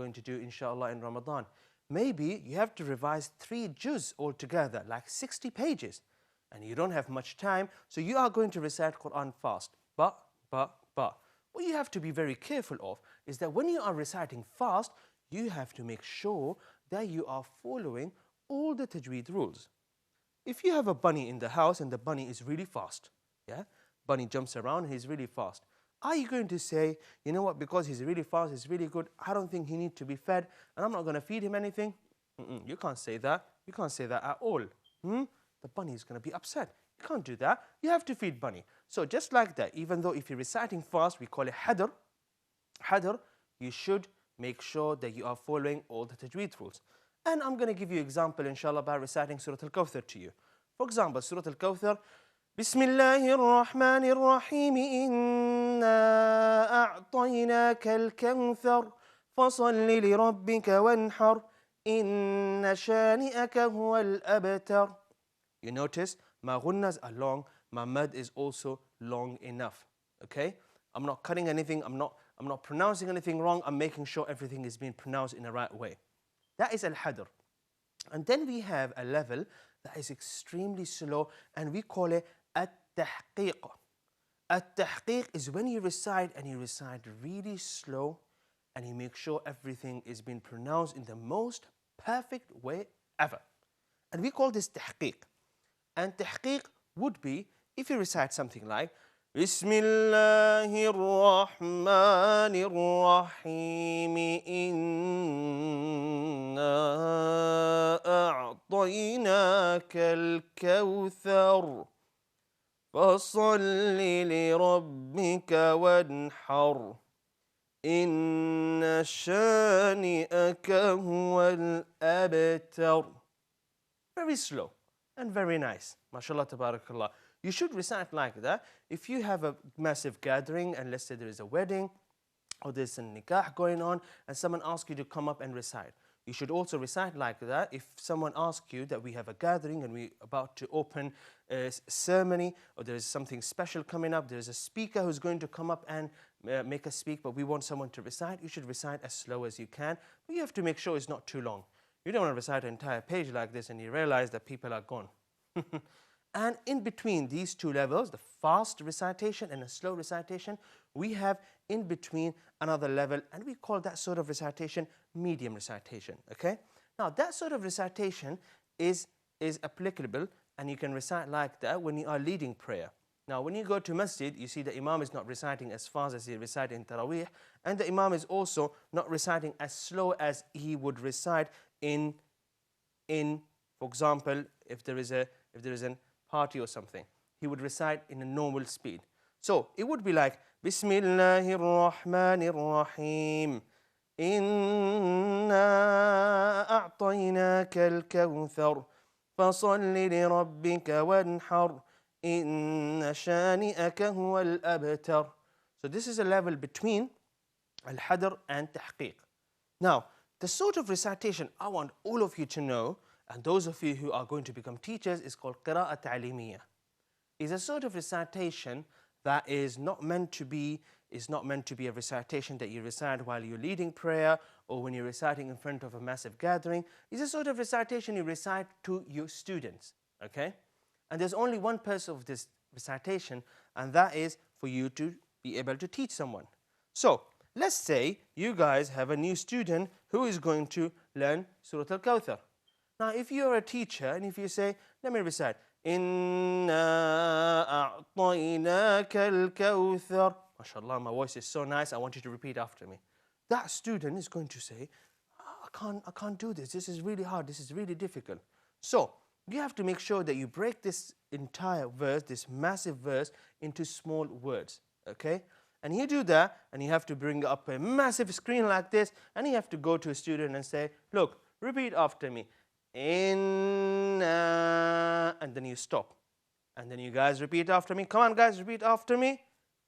going to do inshallah in Ramadan. Maybe you have to revise 3 juz altogether, like 60 pages, and you don't have much time, so you are going to recite Qur'an fast. But, what you have to be very careful of is that when you are reciting fast, you have to make sure that you are following all the Tajweed rules. If you have a bunny in the house and the bunny is really fast, yeah, bunny jumps around, he's really fast, are you going to say, you know what, because he's really fast, he's really good, I don't think he needs to be fed, and I'm not going to feed him anything? You can't say that. You can't say that at all. The bunny is going to be upset. You can't do that. You have to feed bunny. So just like that, even though if you're reciting fast, we call it hadr, you should make sure that you are following all the Tajweed rules. And I'm going to give you an example, inshallah, by reciting Surah Al-Kawthar to you. For example, Surah Al-Kawthar, بسم الله الرحمن الرحيم إنا أعطيناك الكوثر فصل لربك وانحر إن شانئك هو الأبتر. You notice my ghunnas are long, my mad is also long enough. Okay? I'm not cutting anything, I'm not pronouncing anything wrong, I'm making sure everything is being pronounced in the right way. That is al-hadr. And then we have a level that is extremely slow, and we call it at-tahqiq. At-tahqiq is when you recite and you recite really slow and you make sure everything is being pronounced in the most perfect way ever. And we call this tahqiq. And tahqiq would be if you recite something like Bismillahir Rahmanir Rahim Inna a'tainaka al-kawthar fasalli li rabbika wanhar Inna shani'aka huwa al-abtar. Very slow and very nice. MashaAllah, tabarakallah. You should recite like that. If you have a massive gathering, and let's say there is a wedding or there's a nikah going on, and someone asks you to come up and recite, you should also recite like that. If someone asks you that we have a gathering and we're about to open a ceremony, or there is something special coming up, there's a speaker who's going to come up and make a speak, but we want someone to recite, you should recite as slow as you can, but you have to make sure it's not too long. You don't want to recite an entire page like this and you realize that people are gone. And in between these two levels, the fast recitation and the slow recitation, we have in between another level, and we call that sort of recitation medium recitation. Okay? Now that sort of recitation is applicable, and you can recite like that when you are leading prayer. Now when you go to masjid, you see the imam is not reciting as fast as he recited in Taraweeh, and the imam is also not reciting as slow as he would recite in for example, if there is a party or something, he would recite in a normal speed. So it would be like Bismillahir Rahmanir Rahim Inna a'tainaka al-kawthar fasalli li rabbika wanhar Inna shani'aka huwa al-abtar. So this is a level between al-hadr and tahqiq. Now, the sort of recitation I want all of you to know, and those of you who are going to become teachers, is called qira'ah ta'limiyah. It's a sort of recitation that is not meant to be a recitation that you recite while you're leading prayer or when you're reciting in front of a massive gathering. It's a sort of recitation you recite to your students, okay? And there's only one purpose of this recitation, and that is for you to be able to teach someone. So let's say you guys have a new student who is going to learn Surah Al-Kawthar. Now, if you're a teacher and if you say, let me recite, Inna a'tainaka al-kawthar. MashaAllah, my voice is so nice, I want you to repeat after me. That student is going to say, I can't do this. This is really hard. This is really difficult. So you have to make sure that you break this entire verse, this massive verse, into small words, okay? And you do that, and you have to bring up a massive screen like this, and you have to go to a student and say, look, repeat after me. Inna, and then you stop. And then you guys repeat after me. Come on, guys, repeat after me.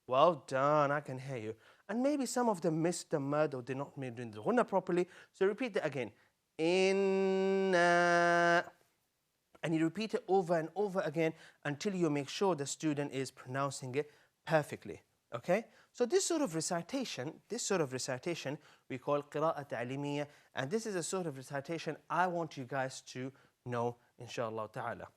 Well done, I can hear you. And maybe some of them missed the mad or they're not doing the ghunna properly. So repeat that again. Inna. And you repeat it over and over again until you make sure the student is pronouncing it perfectly. Okay? So this sort of recitation, we call qira'at ta'limiyya, and this is a sort of recitation I want you guys to know, inshallah ta'ala.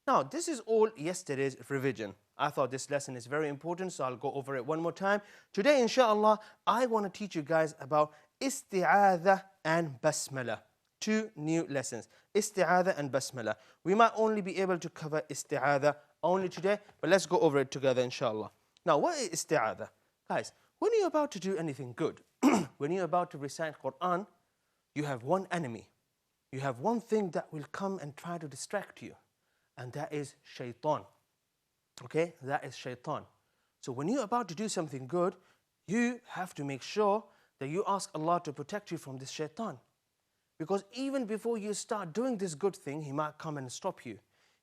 Now, this is all yesterday's revision. I thought this lesson is very important, so I'll go over it one more time. Today, inshallah, I want to teach you guys about isti'adha and basmala. Two new lessons, isti'adha and basmala. We might only be able to cover isti'adha only today, but let's go over it together, inshallah. Now, what is isti'adha? Guys, when you're about to do anything good, when you're about to recite Qur'an, you have one enemy. You have one thing that will come and try to distract you, and that is shaitan. Okay, that is shaitan. So when you're about to do something good, you have to make sure that you ask Allah to protect you from this shaitan. Because even before you start doing this good thing, he might come and stop you.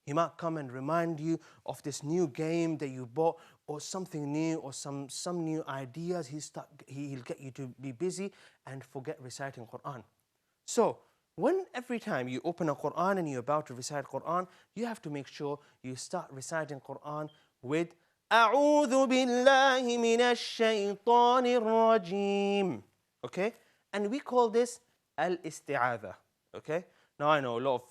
He might come and remind you of this new game that you bought, or something new, or some new ideas. He'll get you to be busy and forget reciting Qur'an. So, every time you open a Qur'an and you're about to recite Qur'an, you have to make sure you start reciting Qur'an with أعوذ بالله من الشيطان الرجيم. Okay? And we call this al-isti'adha. Okay? Now I know a lot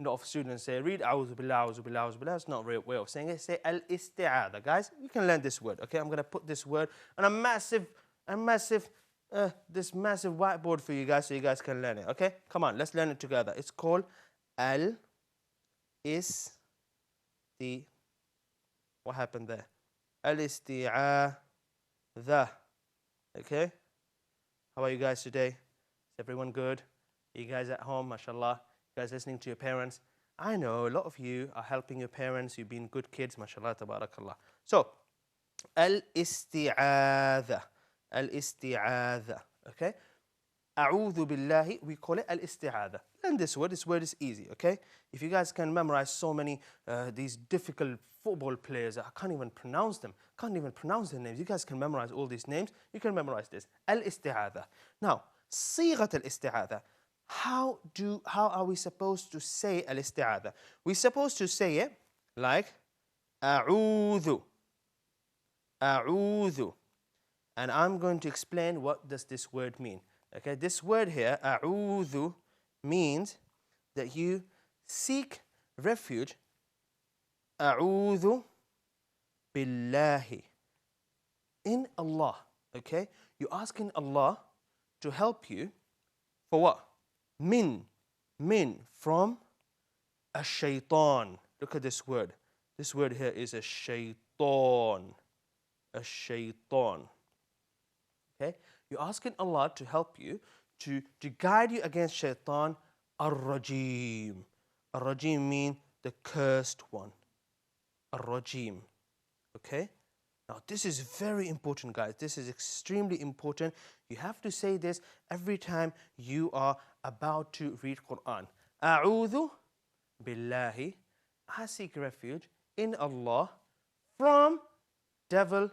of students say, read أعوذ بالله, أعوذ بالله, أعوذ بالله. That's not a real way of saying it. Say al-isti'adha. Guys, you can learn this word. Okay? I'm going to put this word on this massive whiteboard for you guys so you guys can learn it. Okay? Come on, let's learn it together. It's called what happened there? Al-isti'adha. Okay? How are you guys today? Is everyone good? Are you guys at home, mashallah? You guys listening to your parents? I know a lot of you are helping your parents. You've been good kids, mashallah, tabarakallah. So, al-isti'adha. Al-isti'adha. Okay? A'udhu billahi, we call it al-isti'adha. And this word is easy, okay? If you guys can memorize so many these difficult football players, I can't even pronounce them. Can't even pronounce their names. You guys can memorize all these names. You can memorize this. Al-isti'adha. Now, صيغة al-isti'adha. How are we supposed to say al-isti'adha? We're supposed to say it like a'udhu. A'udhu. And I'm going to explain what does this word mean. Okay, this word here, a'udhu, means that you seek refuge. A'udhu billahi. In Allah. Okay? You're asking Allah to help you for what? Min, from a shaitan. Look at this word. This word here is a shaitan. A shaitan. Okay? You're asking Allah to help you, to guide you against shaitan, ar-rajim. Ar-rajim means the cursed one. Ar-rajim. Okay? Now, this is very important, guys. This is extremely important. You have to say this every time you are about to read Qur'an. A'udhu billahi. I seek refuge in Allah from devil,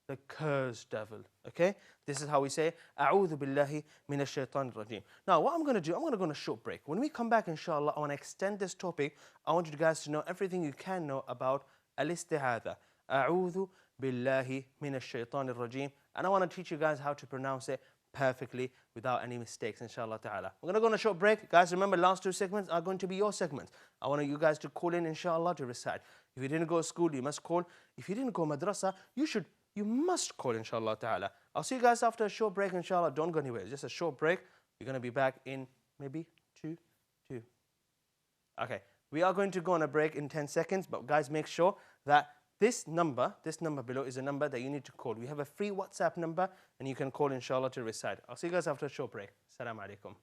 the cursed devil. Okay? This is how we say A'udhu billahi minash shaitanir rajim. Now, what I'm going to do, I'm going to go on a short break. When we come back, inshallah, I want to extend this topic. I want you guys to know everything you can know about al-isti'adha. A'udhu billahi minash shaitanir rajim. And I want to teach you guys how to pronounce it perfectly without any mistakes, inshallah ta'ala. We're going to go on a short break. Guys, remember, last two segments are going to be your segments. I want you guys to call in, inshallah, to recite. If you didn't go to school, you must call. If you didn't go madrasa, you must call, inshallah ta'ala. I'll see you guys after a short break, inshallah. Don't go anywhere. It's just a short break. We're going to be back in maybe two. Okay. We are going to go on a break in 10 seconds, but guys, make sure that this number below is a number that you need to call. We have a free WhatsApp number, and you can call, inshallah, to recite. I'll see you guys after a short break. Assalamu alaikum.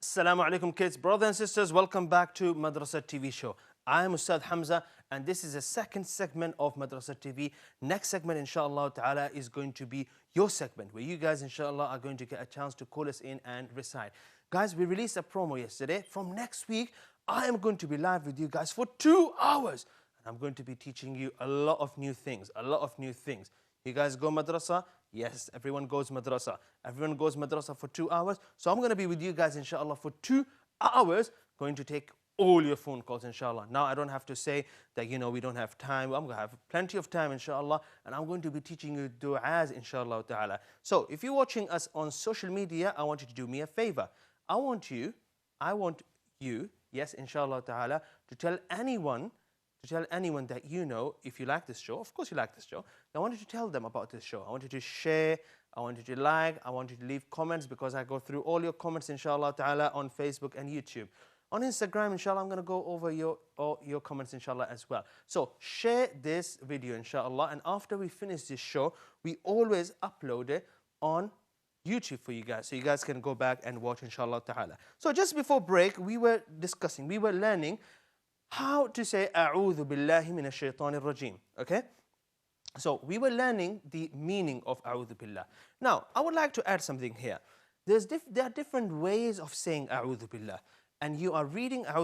Assalamu alaikum kids, brothers and sisters, welcome back to Madrasah TV show. I am Ustaz Hamza and this is the second segment of Madrasah TV. Next segment inshallah ta'ala is going to be your segment where you guys inshallah are going to get a chance to call us in and recite. Guys, we released a promo yesterday. From next week, I am going to be live with you guys for 2 hours. And I'm going to be teaching you a lot of new things, You guys go madrasa? Yes, everyone goes madrasa. Everyone goes madrasa for 2 hours. So I'm going to be with you guys, inshallah, for 2 hours, going to take all your phone calls, inshallah. Now I don't have to say that, we don't have time. I'm going to have plenty of time, inshallah, and I'm going to be teaching you du'as, inshallah ta'ala. So if you're watching us on social media, I want you to do me a favor. I want you, yes, inshallah ta'ala, to tell anyone that you know, if you like this show, of course you like this show, I want you to tell them about this show. I want you to share, I want you to like, I want you to leave comments because I go through all your comments, inshallah ta'ala, on Facebook and YouTube. On Instagram, inshallah, I'm going to go over your comments, inshallah, as well. So share this video, inshallah, and after we finish this show, we always upload it on YouTube for you guys, so you guys can go back and watch, inshallah ta'ala. So just before break, we were learning how to say A'udhu billahi minash shaitanir rajim. Okay? So we were learning the meaning of A'udhu billah. Now, I would like to add something here. There are different ways of saying A'udhu billah. And you are reading A'udhu